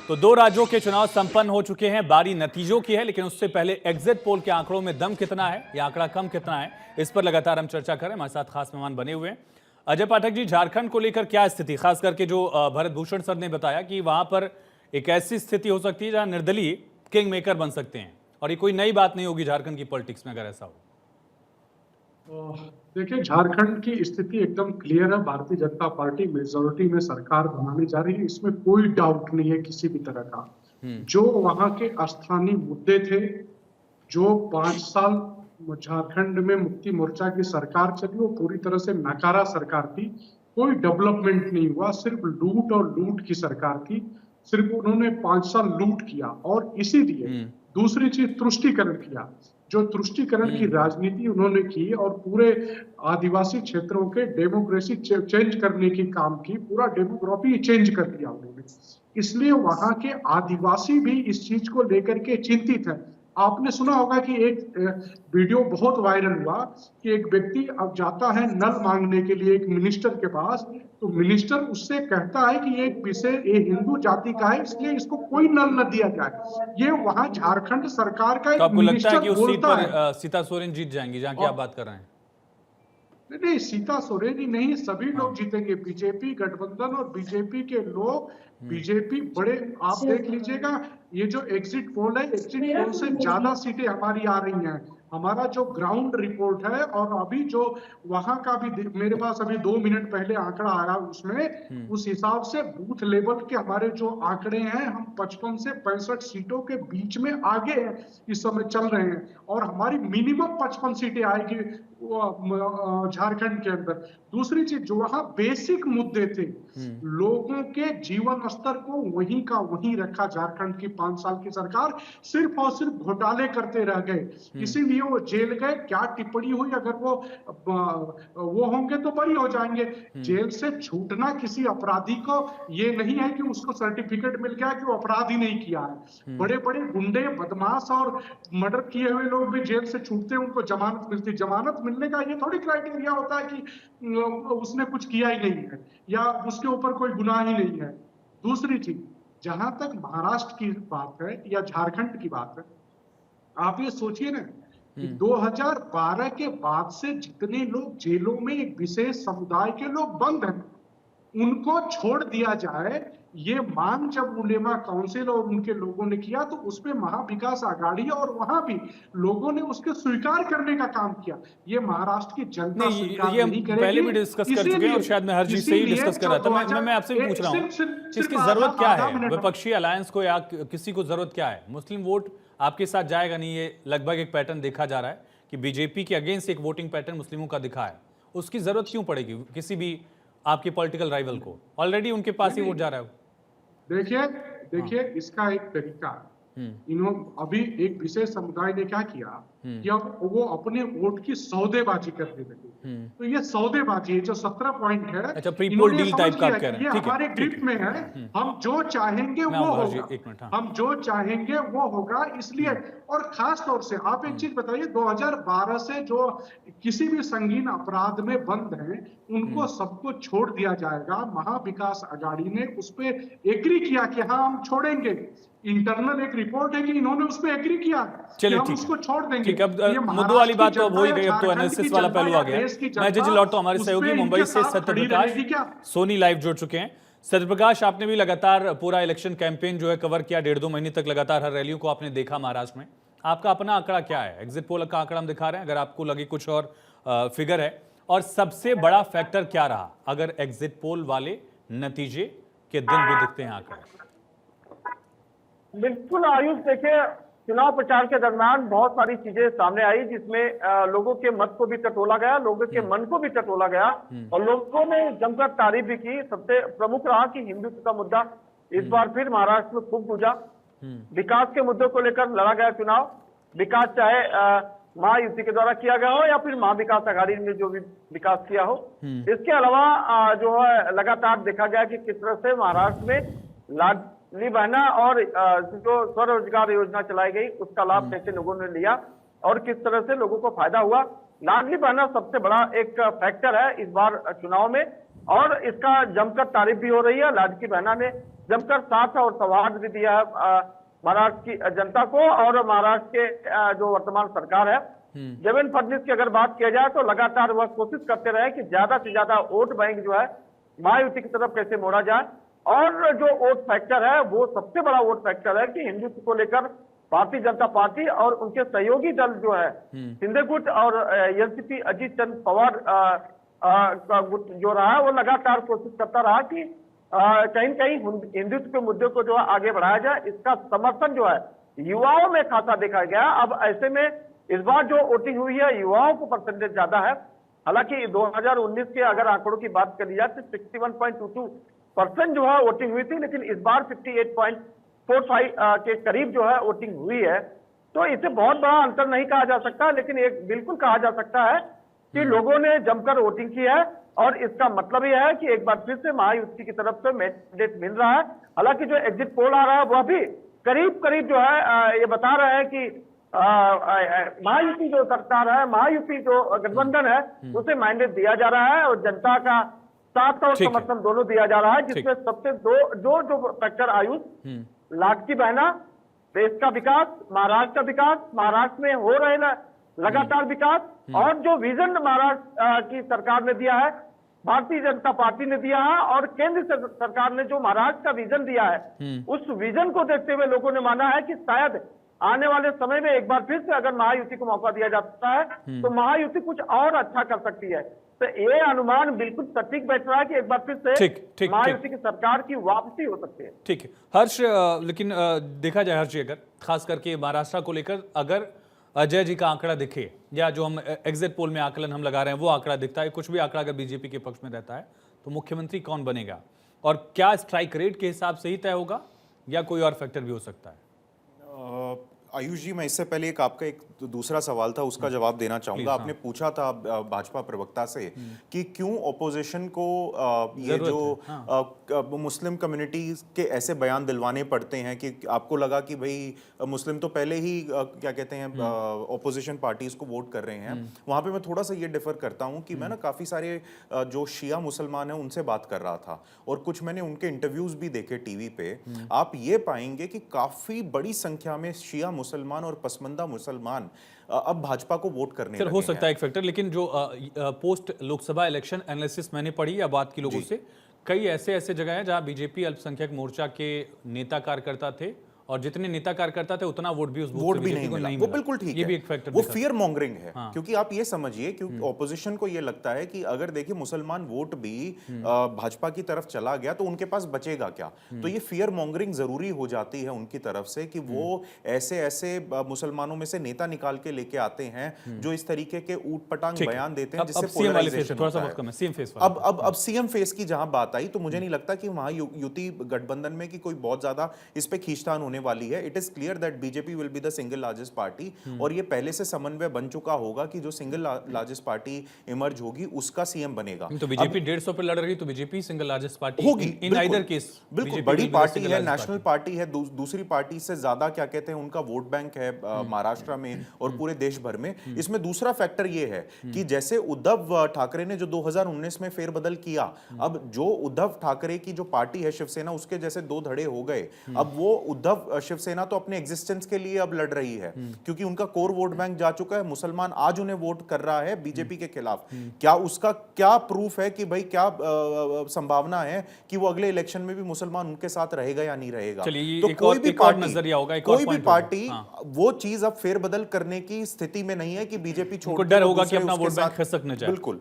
तो दो राज्यों के चुनाव संपन्न हो चुके हैं, बारी नतीजों की है, लेकिन उससे पहले एग्जिट पोल के आंकड़ों में दम कितना है, यह आंकड़ा कम कितना है, इस पर लगातार हम चर्चा करें। हमारे साथ खास मेहमान बने हुए हैं। अजय पाठक जी, झारखंड को लेकर क्या स्थिति, खास करके जो भरत भूषण सर ने बताया कि वहां पर एक ऐसी स्थिति हो सकती है जहां निर्दलीय किंग मेकर बन सकते हैं, और ये कोई नई बात नहीं होगी झारखंड की पॉलिटिक्स में अगर ऐसा हो। देखिए, झारखंड की स्थिति एकदम क्लियर है। भारतीय जनता पार्टी मेजोरिटी में सरकार बनाने जा रही है, इसमें कोई डाउट नहीं है किसी भी तरह का। जो वहां के स्थानीय मुद्दे थे, जो 5 साल झारखंड में मुक्ति मोर्चा की सरकार चली, वो पूरी तरह से नकारा सरकार थी। कोई डेवलपमेंट नहीं हुआ, सिर्फ लूट और लूट की सरकार थी। सिर्फ उन्होंने 5 साल लूट किया, और इसीलिए दूसरी चीज तुष्टीकरण किया। जो तुष्टीकरण की राजनीति उन्होंने की और पूरे आदिवासी क्षेत्रों के डेमोक्रेसी चेंज करने की काम की, पूरा डेमोग्राफी चेंज कर दिया उन्होंने। इसलिए वहां के आदिवासी भी इस चीज को लेकर के चिंतित है। आपने सुना होगा कि एक वीडियो बहुत वायरल हुआ कि एक व्यक्ति अब जाता है नल मांगने के लिए एक मिनिस्टर के पास, तो मिनिस्टर उससे कहता है कि ये हिंदू जाति का है, इसलिए इसको कोई नल न दिया जाए। ये वहां झारखंड सरकार का तो एक आपको लगता है मिनिस्टर कि उस सीट बोलता है। पर सीता सोरेन जीत जाएंगी जहां की आप बात कर रहे हैं? नहीं, सीता सोरेन ही नहीं, सभी हाँ। लोग जीतेंगे। बीजेपी गठबंधन और बीजेपी के लोग, बीजेपी बड़े, आप देख लीजिएगा ये जो एग्जिट पोल है, एग्जिट पोल से ज्यादा सीटें हमारी आ रही हैं। हमारा जो ग्राउंड रिपोर्ट है, और अभी जो वहां का भी मेरे पास अभी 2 मिनट पहले आंकड़ा आया, उसमें उस हिसाब से बूथ लेवल के हमारे जो आंकड़े हैं, हम 55 से 65 सीटों के बीच में आगे हैं, इस समय चल रहे हैं। और हमारी मिनिमम 55 सीटें आएगी झारखंड के अंदर। दूसरी चीज, जो वहां बेसिक मुद्दे थे, लोगों के जीवन स्तर को वहीं का वहीं रखा झारखंड की 5 साल की सरकार। सिर्फ और सिर्फ घोटाले करते रह गए, इसीलिए वो जेल गए। क्या टिप्पणी हुई, अगर वो होंगे तो बरी हो जाएंगे। जेल से छूटना किसी अपराधी को ये नहीं है कि उसको सर्टिफिकेट मिल गया कि वो अपराध ही नहीं किया है। बड़े बड़े गुंडे, बदमाश और मर्डर किए हुए लोग भी जेल से छूटते हैं, उनको जमानत मिलती। जमानत मिलने का ये थोड़ी क्राइटेरिया होता है कि उसने कुछ किया ही नहीं है या उसके ऊपर कोई गुनाह ही नहीं है। दूसरी चीज, जहां तक महाराष्ट्र की बात है या झारखंड की बात है, आप ये सोचिए ना कि 2012 के बाद से जितने लोग जेलों में एक विशेष समुदाय के लोग बंद हैं, उनको छोड़ दिया जाए। ये मांग जब उलेमा काउंसिल और उनके लोगों ने किया, तो उसमें महाविकास आघाड़ी और वहां भी लोगों ने उसके स्वीकार करने का काम किया। ये महाराष्ट्र की जनता नहीं, स्वीकार ये हम नहीं करेगी। पहले भी डिस्कस कर चुके हैं और शायद मैं हर चीज से ही डिस्कस कर रहा था। मैं आपसे भी पूछ रहा हूँ कि इसकी जरूरत क्या है विपक्षी अलायंस को, या किसी को जरूरत क्या है? मुस्लिम वोट आपके साथ जाएगा नहीं, ये लगभग एक पैटर्न देखा जा रहा है कि बीजेपी के अगेंस्ट एक वोटिंग पैटर्न मुस्लिमों का दिखा है। उसकी जरूरत क्यों पड़ेगी किसी भी आपके पॉलिटिकल राइवल को? ऑलरेडी उनके पास ही वोट जा रहा है। देखिए, इसका एक तरीका, इन्होंने अभी एक विशेष समुदाय ने क्या किया कि अब वो अपने वोट की सौदेबाजी करने लगे। तो ये सौदेबाजी, जो 17 पॉइंट है, अच्छा, प्री-पोल डील टाइप का आप कह रहे हैं। ये हमारे ग्रिप में है, हम जो चाहेंगे वो होगा, हम जो चाहेंगे वो होगा। इसलिए, और खास तौर से आप एक चीज बताइए, 2012 से जो किसी भी संगीन अपराध में बंद हैं, उनको सबको छोड़ दिया जाएगा। महाविकास आघाड़ी ने उस पर एग्री किया कि हाँ, हम छोड़ेंगे। इंटरनल एक रिपोर्ट है कि इन्होंने उस पर एग्री किया, चलिए हम उसको छोड़ देंगे। ठीक, अब मुद्दों वाली बात तो अब हो ही गई, अब तो एनालिसिस वाला पहलू आ गया। मैं जी लौटता हूं, हमारे सहयोगी मुंबई से सत्यप्रकाश सोनी लाइव जुड़ चुके हैं। सत्यप्रकाश, आपने भी लगातार पूरा इलेक्शन कैंपेन जो है कवर किया, 1.5-2 महीने तक लगातार हर रैलियों को आपने देखा महाराष्ट्र में। आपका अपना आंकड़ा क्या है? एग्जिट पोल का आंकड़ा हम दिखा रहे हैं, अगर आपको लगे कुछ और फिगर है, और सबसे बड़ा फैक्टर क्या रहा अगर एग्जिट पोल वाले नतीजे के दिन भी दिखते हैं आंकड़े? बिल्कुल आयुष, देखिए, चुनाव प्रचार के दरमियान बहुत सारी चीजें सामने आई, जिसमें लोगों के मत को भी टटोला गया, लोगों के मन को भी टटोला गया, और लोगों ने जमकर तारीफ भी की। सबसे प्रमुख रहा कि हिंदुत्व का मुद्दा इस बार फिर महाराष्ट्र में खूब गूंजा। विकास के मुद्दों को लेकर लड़ा गया चुनाव। विकास चाहे महायुति के द्वारा किया गया हो या फिर महाविकास आघाड़ी ने जो भी विकास किया हो। इसके अलावा जो है, लगातार देखा गया कि किस तरह से महाराष्ट्र में लाडली बहना और जो स्वरोजगार योजना चलाई गई, उसका लाभ कैसे लोगों ने लिया और किस तरह से लोगों को फायदा हुआ। लाडली बहना सबसे बड़ा एक फैक्टर है इस बार चुनाव में, और इसका जमकर तारीफ भी हो रही है। लाडकी बहना ने जमकर साथ और सौहार्द भी दिया है महाराष्ट्र की जनता को और महाराष्ट्र के जो वर्तमान सरकार है देवेंद्र फडणवीस की अगर बात किया जाए तो लगातार वह कोशिश करते रहे कि ज्यादा से ज्यादा वोट बैंक जो है महायुति की तरफ कैसे मोड़ा जाए। और जो वोट फैक्टर है वो सबसे बड़ा वोट फैक्टर है कि हिंदुत्व को लेकर भारतीय जनता पार्टी और उनके सहयोगी दल जो है शिंदे गुट और एनसीपी अजीत चंद पवार का गुट जो रहा वो लगातार कोशिश करता रहा कि कहीं न कहीं हिंदुत्व के मुद्दे को जो है आगे बढ़ाया जाए। इसका समर्थन जो है युवाओं में खासा देखा गया। अब ऐसे में इस बार जो वोटिंग हुई है युवाओं को परसेंटेज ज्यादा है। हालांकि 2019 के अगर आंकड़ों की बात करी जाए तो 61.22% जो है वोटिंग हुई थी, लेकिन इस बार 58.45 के करीब जो है वोटिंग हुई है। तो इसे बहुत बड़ा अंतर नहीं कहा जा सकता, लेकिन एक बिल्कुल कहा जा सकता है कि लोगों ने जमकर वोटिंग की है और इसका मतलब यह है कि एक बार फिर से महायुति की तरफ से मैंडेट मिल रहा है। हालांकि जो एग्जिट पोल आ रहा है वह भी करीब करीब जो है ये बता रहे हैं कि महायुति जो सरकार है, महायुति जो गठबंधन है उसे मैंडेट दिया जा रहा है और जनता का साथ और समर्थन दोनों दिया जा रहा है, जिसमें सबसे जो फैक्टर आयुष, लाडकी बहना, देश का विकास, महाराष्ट्र का विकास, महाराष्ट्र में हो रहे लगातार विकास और जो विजन महाराष्ट्र की सरकार ने दिया है, भारतीय जनता पार्टी ने दिया है और केंद्र सरकार ने जो महाराष्ट्र का विजन दिया है उस विजन को देखते हुए लोगों ने माना है कि शायद आने वाले समय में एक बार फिर से अगर महायुति को मौका दिया जाता है तो महायुति कुछ और अच्छा कर सकती है। तो ये अनुमान बिल्कुल सटीक बैठ रहा है कि एक बार फिर से महायुति की सरकार की वापसी हो सकती है। ठीक है हर्ष, लेकिन देखा जाए हर्ष जी, अगर खास करके महाराष्ट्र को लेकर अगर अजय जी का आंकड़ा दिखे या जो हम एग्जिट पोल में आकलन हम लगा रहे हैं वो आंकड़ा दिखता है, कुछ भी आंकड़ा अगर बीजेपी के पक्ष में रहता है तो मुख्यमंत्री कौन बनेगा और क्या स्ट्राइक रेट के हिसाब से ही तय होगा या कोई और फैक्टर भी हो सकता है? आयुष जी, मैं इससे पहले आपका एक दूसरा सवाल था उसका जवाब देना चाहूंगा। आपने पूछा था भाजपा प्रवक्ता से कि क्यों ऑपोजिशन को ये जो मुस्लिम कम्युनिटी के ऐसे बयान दिलवाने पड़ते हैं कि आपको लगा कि भाई मुस्लिम तो पहले ही क्या कहते हैं ऑपोजिशन पार्टीज को वोट कर रहे हैं। वहां पे मैं थोड़ा सा ये डिफर करता हूं कि मैं ना काफी सारे जो शिया मुसलमान हैं उनसे बात कर रहा था और कुछ मैंने उनके इंटरव्यूज भी देखे टीवी पे। आप ये पाएंगे कि काफी बड़ी संख्या में शिया मुसलमान और पसमंदा मुसलमान अब भाजपा को वोट करने लगे हो सकता है एक फैक्टर, लेकिन जो पोस्ट लोकसभा इलेक्शन एनालिसिस मैंने पढ़ी या बात की लोगों से, कई ऐसे जगह हैं जहां बीजेपी अल्पसंख्यक मोर्चा के नेता कार्यकर्ता थे और जितने नेता कार्यकर्ता थे उतना वोट भी उस वोट भी नहीं मिला। वो बिल्कुल ठीक है, ये भी एक फैक्टर, वो फियर मॉन्गरिंग है। क्योंकि आप ये समझिए क्योंकि ऑपोजिशन को ये लगता है कि अगर देखिए मुसलमान वोट भी भाजपा की तरफ चला गया तो उनके पास बचेगा क्या। तो ये फियर मॉन्गरिंग जरूरी हो जाती है उनकी तरफ से कि वो ऐसे मुसलमानों में से नेता निकाल के लेके आते हैं जो इस तरीके के ऊटपटांग बयान देते हैं जिससे पोलराइजेशन होता है। अब सीएम फेस की जहां बात आई तो मुझे नहीं लगता कि वहां युति गठबंधन में कि कोई बहुत ज्यादा इस पे खींचतान होने वाली है। It is clear that BJP will be the single largest party और ये पहले से समन्वय बन चुका होगा कि जो सिंगल लार्जेस्ट पार्टी इमर्ज होगी उसका सीएम बनेगा। तो बीजेपी 150 पे लड़ रही तो बीजेपी सिंगल लार्जेस्ट पार्टी होगी इन आइदर केस। बिल्कुल बड़ी पार्टी है, नेशनल पार्टी है, दूसरी पार्टी से ज्यादा क्या कहते हैं उनका वोट बैंक है महाराष्ट्र में और पूरे देश भर में। इसमें दूसरा फैक्टर ये है कि जैसे उद्धव ठाकरे ने जो 2019 में फेरबदल किया, अब जो उद्धव ठाकरे की जो पार्टी है शिवसेना उसके जैसे दो धड़े हो गए। अब वो उद्धव शिवसेना तो अपने एग्जिस्टेंस के लिए अब लड़ रही है क्योंकि उनका कोर वोट बैंक जा चुका है। मुसलमान आज उन्हें वोट कर रहा है बीजेपी के खिलाफ। क्या उसका क्या प्रूफ है कि भाई क्या संभावना है कि वो अगले इलेक्शन में भी मुसलमान उनके साथ रहेगा या नहीं रहेगा। तो कोई भी पार्टी वो चीज अब फेरबदल करने की स्थिति में नहीं है कि बीजेपी छोड़ डर होगा कि अपना वोट बैंक खसक न जाए। बिल्कुल